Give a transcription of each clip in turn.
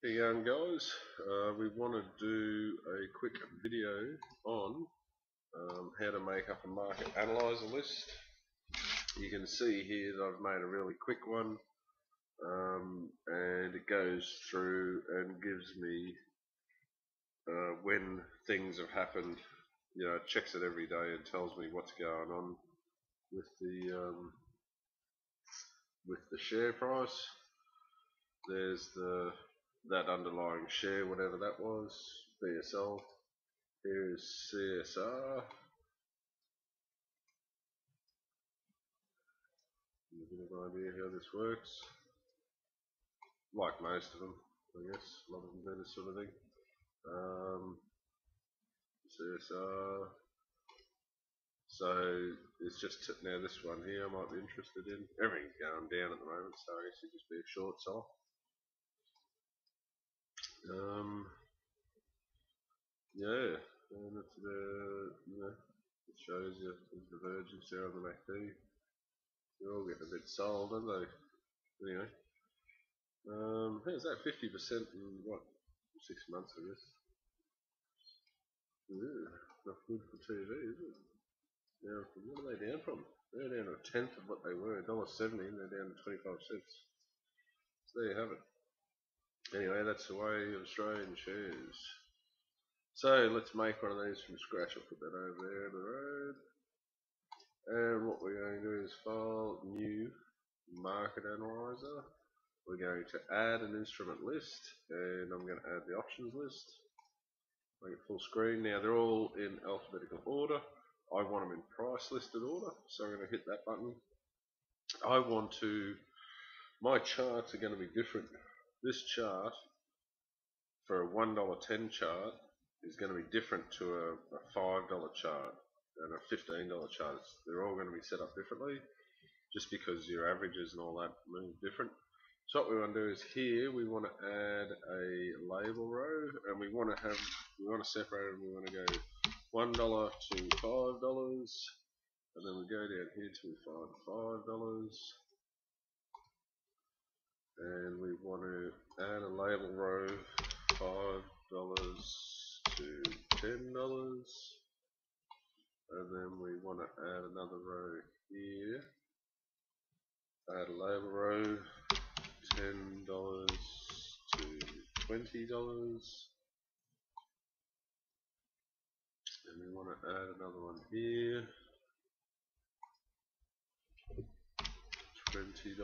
How you going, guys? We want to do a quick video on how to make up a market analyzer list. You can see here that I've made a really quick one, and it goes through and gives me when things have happened. You know, it checks it every day and tells me what's going on with the share price. There's that underlying share, whatever that was, BSL. Here's CSR. A bit of an idea how this works. Like most of them, I guess. A lot of them do this sort of thing. CSR. So it's just now this one here I might be interested in. Everything's going down at the moment, so I guess it'd just be a short sell. Yeah, and it's it shows you the divergence there on the MACD. They're all getting a bit sold, aren't they? Anyway, how's that? 50% in what? 6 months, I guess. Yeah, not good for TV, is it? Now, what are they down from? They're down to a tenth of what they were, $1.70, and they're down to 25 cents. So there you have it. Anyway, that's the way of Australian shares. So let's make one of these from scratch. I'll put that over there on the road. And what we're going to do is file new market analyzer. We're going to add an instrument list, and I'm going to add the options list. Make it full screen. Now they're all in alphabetical order. I want them in price listed order, so I'm going to hit that button. My charts are going to be different. This chart for a $1.10 chart is going to be different to a $5 chart and a $15 chart. They're all going to be set up differently, just because your averages and all that move different. So what we want to do is here we want to add a label row, and we want to separate them. We want to go $1 to $5, and then we go down here till we find $5, and we want to add a label row $5 to $10, and then we want to add another row here, add a label row $10 to $20, and we want to add another one here, $20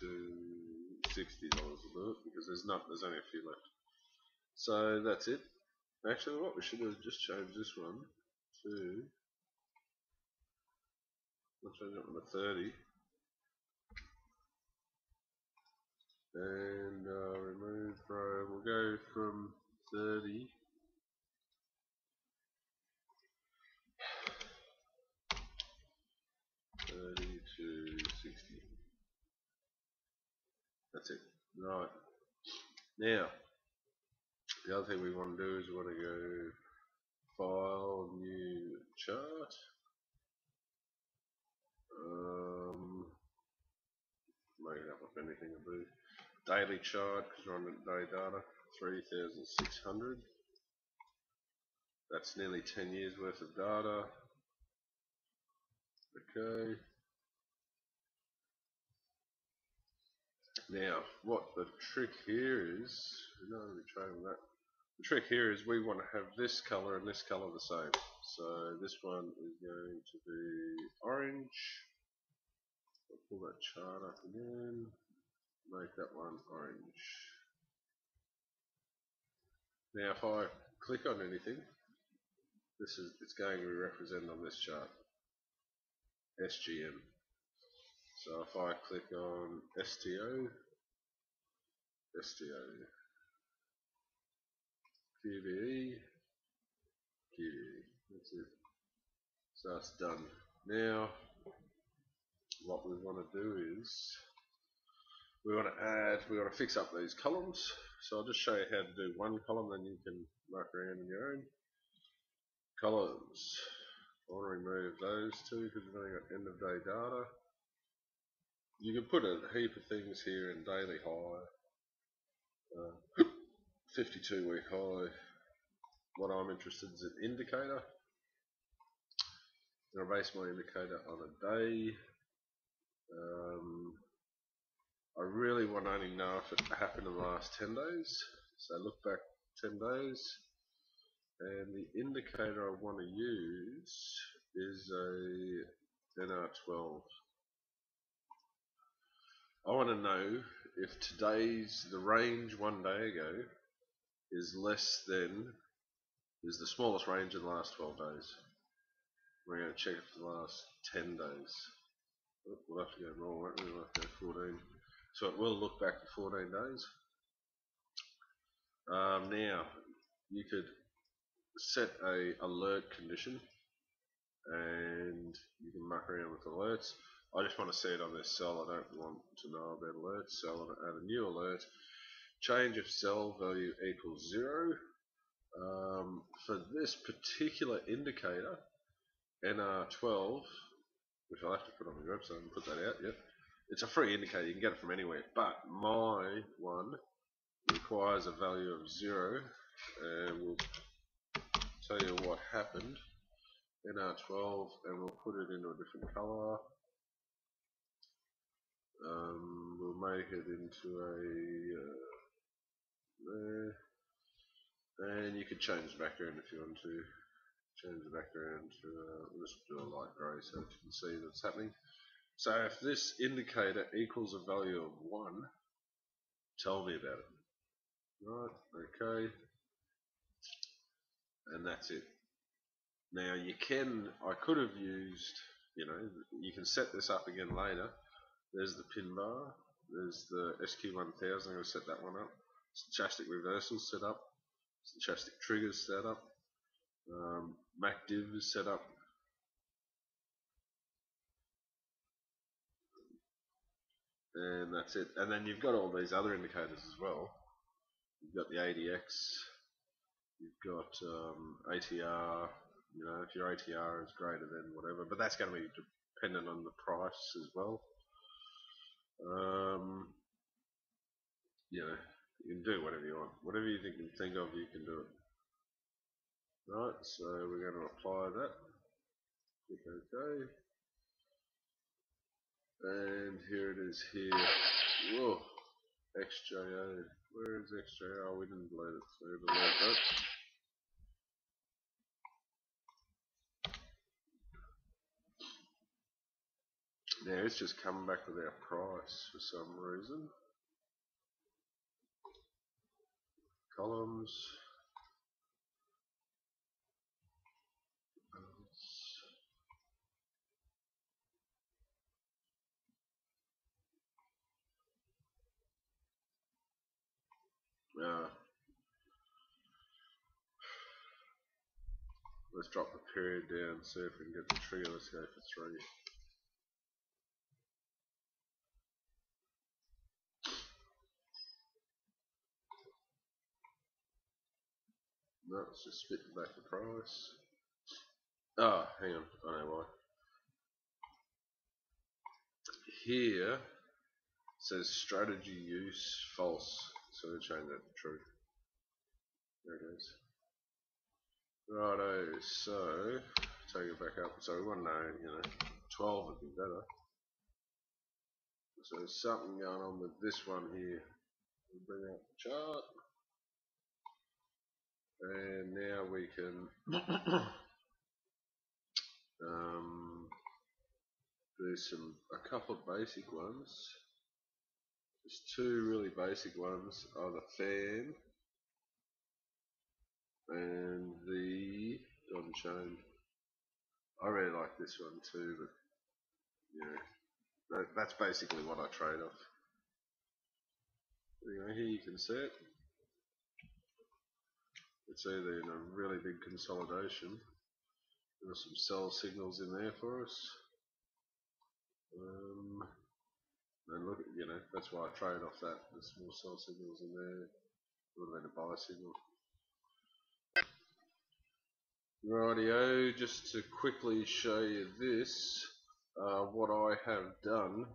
to $60 will do it, because there's only a few left. So that's it. Actually, what we should do is just change this one to, we'll change that one to 30, and remove row. We'll go from 30 to 60. That's it. Right. Now, the other thing we want to do is we want to go file, new chart. Make it up with anything to do. Daily chart, because we're on the day data, 3,600. That's nearly 10 years worth of data. Okay. Now, what the trick here is, we're not going to be trading that. The trick here is we want to have this color and this color the same. So this one is going to be orange. I'll pull that chart up again. Make that one orange. Now, if I click on anything, it's going to be represented on this chart. SGM. So if I click on STO, QBE, that's it. So it's done. Now, what we want to do is we want to fix up these columns. So I'll just show you how to do one column, then you can mark around in your own. Columns. I want to remove those two because we've only got end of day data. You can put a heap of things here in daily high, 52-week high. What I'm interested in is an indicator. I'm going to base my indicator on a day. I really want to only know if it happened in the last 10 days. So look back 10 days. And the indicator I want to use is a NR12. I want to know if the range 1 day ago is the smallest range in the last 12 days. We're going to check it for the last 10 days. We'll have to go more, won't we? We'll have to go 14. So it will look back for 14 days. Now, you could set a alert condition and you can muck around with alerts. I just want to see it on this cell. I don't want to know about alerts, so I want to add a new alert. Change if cell value equals 0. For this particular indicator, NR12, which I'll have to put on the website and put that out, yep. It's a free indicator, you can get it from anywhere, but my one requires a value of 0, and we'll tell you what happened. NR12, and we'll put it into a different colour. We'll make it into there, and you could change the background if you want to. Change the background to we'll just do a light grey so that you can see that's happening. So if this indicator equals a value of 1, tell me about it. Right, okay. And that's it. Now I could have used, you can set this up again later. There's the pin bar, there's the SQ1000, I'm going to set that one up. Stochastic reversal set up, stochastic triggers set up, MacDiv is set up. And that's it. And then you've got all these other indicators as well. You've got the ADX, you've got ATR, if your ATR is greater than whatever, but that's going to be dependent on the price as well. You can do whatever you want. Whatever you can think of, you can do it. Right, so we're going to apply that. Click OK. And here it is here. Whoa, XJO. Where is XJO? Oh, we didn't delete it, so we'll delete that. Now it's just coming back with our price for some reason. Columns. Let's drop the period down, see if we can get the trigger. Let's go for 3. No, it's just spitting back the price. Oh, hang on, I know why. Here it says strategy use false, so we'll change that to true. There it is. Righto, so take it back up. So we want to know, 12 would be better. So there's something going on with this one here. We'll bring out the chart. And now we can do a couple of basic ones. There's 2 really basic ones are the fan and the on chain. I really like this one too, but that's basically what I trade off. Anyway, here you can see it. It's either in a really big consolidation. There's some sell signals in there for us. And look, that's why I trade off that. There's more sell signals in there. Would have been a buy signal. Rightio, just to quickly show you this, what I have done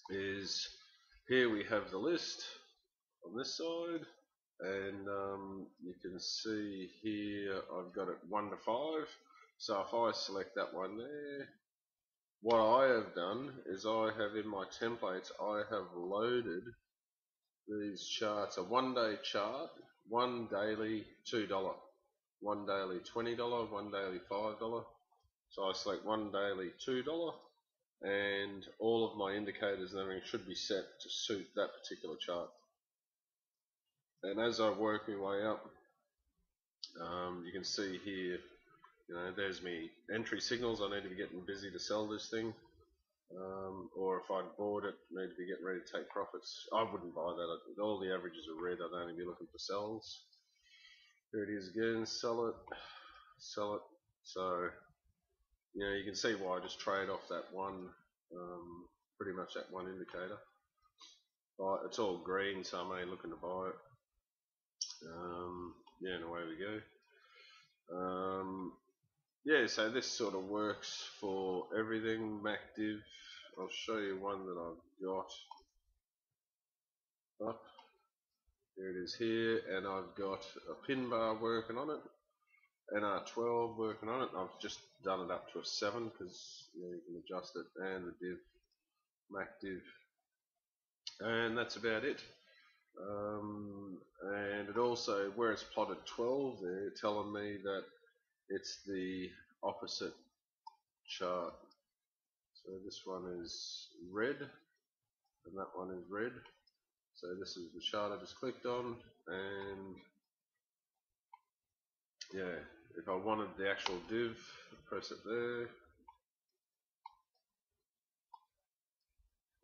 is here we have the list. on this side, and you can see here I've got it 1 to 5. So if I select that one there, what I have done is I have in my templates, I have loaded these charts, a 1 day chart, 1 daily $2, 1 daily $20, 1 daily $5. So I select 1 daily $2, and all of my indicators and everything should be set to suit that particular chart. And as I work my way up, you can see here, there's me entry signals. I need to be getting busy to sell this thing, or if I'd bought it, need to be getting ready to take profits. I wouldn't buy that. All the averages are red. I'd only be looking for sells. Here it is again. Sell it, sell it. So you can see why I just trade off that one, pretty much that one indicator. But it's all green, so I'm only looking to buy it. Yeah, and away we go. Yeah, so this sort of works for everything. MacDiv, I'll show you one that I've got up. Here it is here, and I've got a pin bar working on it, NR12 working on it. I've just done it up to a 7 because you can adjust it, and the div, MacDiv, and that's about it. And it also, where it's plotted 12 there, telling me that it's the opposite chart. So this one is red, and that one is red. So this is the chart I just clicked on, and yeah, if I wanted the actual div, press it there.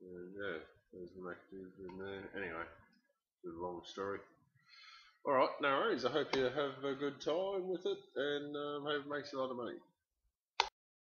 And yeah, there's the Mac div in there. Anyway, it's a long story. Alright, no worries. I hope you have a good time with it, and hope it makes you a lot of money.